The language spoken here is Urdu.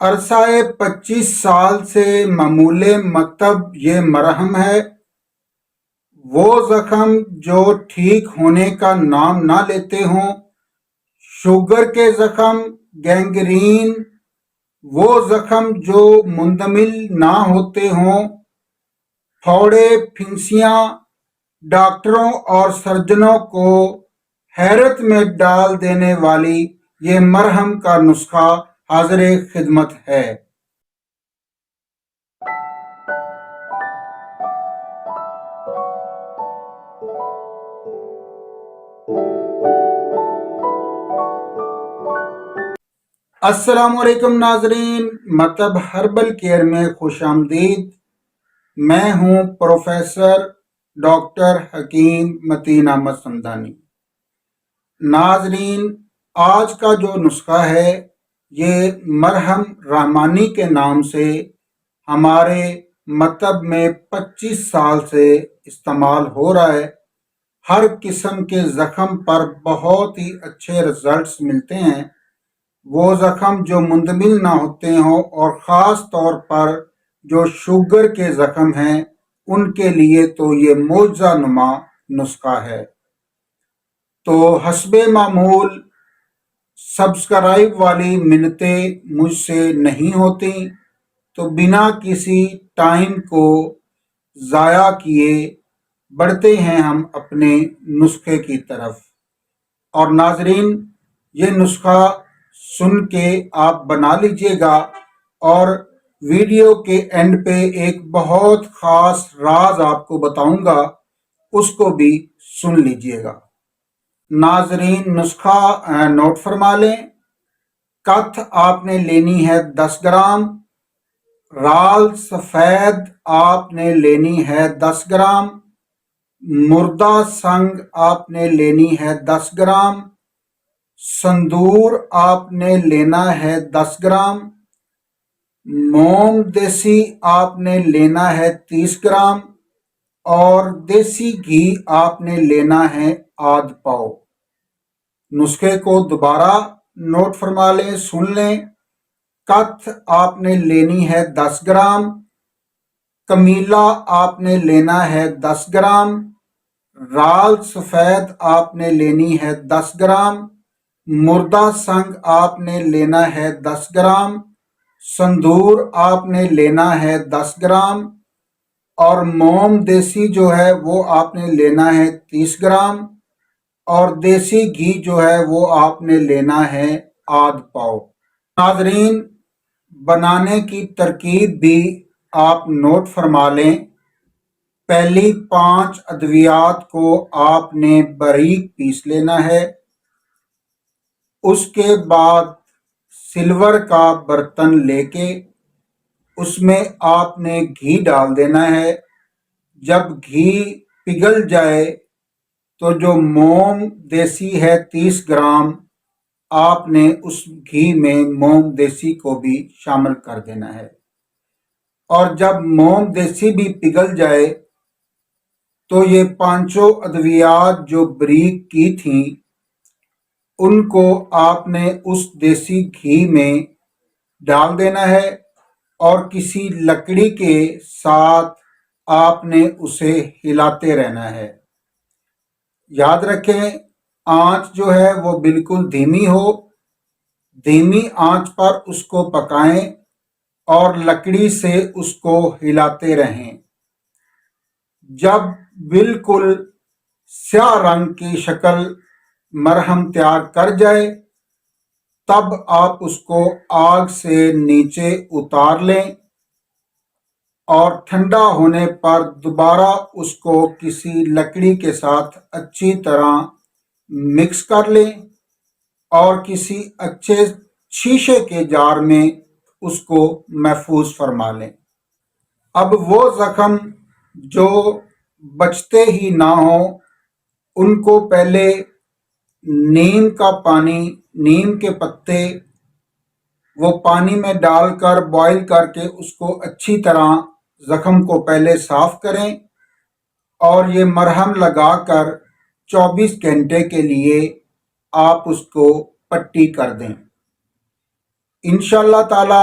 عرصہ 25 سال سے معمول مکتب یہ مرہم ہے، وہ زخم جو ٹھیک ہونے کا نام نہ لیتے ہوں، شوگر کے زخم، گینگرین، وہ زخم جو مندمل نہ ہوتے ہوں، پھوڑے، پھنسیاں، ڈاکٹروں اور سرجنوں کو حیرت میں ڈال دینے والی یہ مرہم کا نسخہ حاضر خدمت ہے۔ السلام علیکم ناظرین، مطب ہربل کیئر میں خوش آمدید۔ میں ہوں پروفیسر ڈاکٹر حکیم متین احمد سمدانی۔ ناظرین، آج کا جو نسخہ ہے یہ مرہم رحمانی کے نام سے ہمارے مطب میں 25 سال سے استعمال ہو رہا ہے۔ ہر قسم کے زخم پر بہت ہی اچھے رزلٹس ملتے ہیں، وہ زخم جو مندمل نہ ہوتے ہوں، اور خاص طور پر جو شوگر کے زخم ہیں ان کے لیے تو یہ معجزہ نما نسخہ ہے۔ تو حسب معمول سبسکرائب والی منتیں مجھ سے نہیں ہوتی، تو بنا کسی ٹائم کو ضائع کیے بڑھتے ہیں ہم اپنے نسخے کی طرف۔ اور ناظرین، یہ نسخہ سن کے آپ بنا لیجئے گا، اور ویڈیو کے اینڈ پہ ایک بہت خاص راز آپ کو بتاؤں گا، اس کو بھی سن لیجئے گا۔ ناظرین، نسخہ نوٹ فرما لیں۔ کتھ آپ نے لینی ہے 10 گرام، رال سفید آپ نے لینی ہے 10 گرام، مردہ سنگ آپ نے لینی ہے 10 گرام، سندور آپ نے لینا ہے 10 گرام، موم دیسی آپ نے لینا ہے 30 گرام، اور دیسی گھی آپ نے لینا ہے آدھ پاؤ۔ نسخے کو دوبارہ نوٹ فرما لیں، سن لیں۔ کتھ آپ نے لینی ہے 10 گرام، کمیلا آپ نے لینا ہے 10 گرام، رال سفید آپ نے لینی ہے 10 گرام، مردہ سنگ آپ نے لینا ہے 10 گرام، سندور آپ نے لینا ہے 10 گرام، اور موم دیسی جو ہے وہ آپ نے لینا ہے 30 گرام، اور دیسی گھی جو ہے وہ آپ نے لینا ہے آدھ پاؤ۔ ناظرین، بنانے کی ترکیب بھی آپ نوٹ فرما لیں۔ پہلی 5 ادویات کو آپ نے باریک پیس لینا ہے۔ اس کے بعد سلور کا برتن لے کے اس میں آپ نے گھی ڈال دینا ہے۔ جب گھی پگھل جائے تو جو موم دیسی ہے 30 گرام، آپ نے اس گھی میں موم دیسی کو بھی شامل کر دینا ہے۔ اور جب موم دیسی بھی پگھل جائے تو یہ 5 ادویات جو باریک کی تھیں ان کو آپ نے اس دیسی گھی میں ڈال دینا ہے، اور کسی لکڑی کے ساتھ آپ نے اسے ہلاتے رہنا ہے۔ یاد رکھیں، آنچ جو ہے وہ بالکل دھیمی ہو، دھیمی آنچ پر اس کو پکائیں اور لکڑی سے اس کو ہلاتے رہیں۔ جب بالکل سیاہ رنگ کی شکل مرہم تیار کر جائے تب آپ اس کو آگ سے نیچے اتار لیں، اور ٹھنڈا ہونے پر دوبارہ اس کو کسی لکڑی کے ساتھ اچھی طرح مکس کر لیں، اور کسی اچھے شیشے کے جار میں اس کو محفوظ فرما لیں۔ اب وہ زخم جو بچتے ہی نہ ہوں ان کو پہلے نیم کا پانی، نیم کے پتے وہ پانی میں ڈال کر بوائل کر کے اس کو اچھی طرح زخم کو پہلے صاف کریں، اور یہ مرہم لگا کر 24 گھنٹے کے لیے آپ اس کو پٹی کر دیں۔ انشاءاللہ تعالی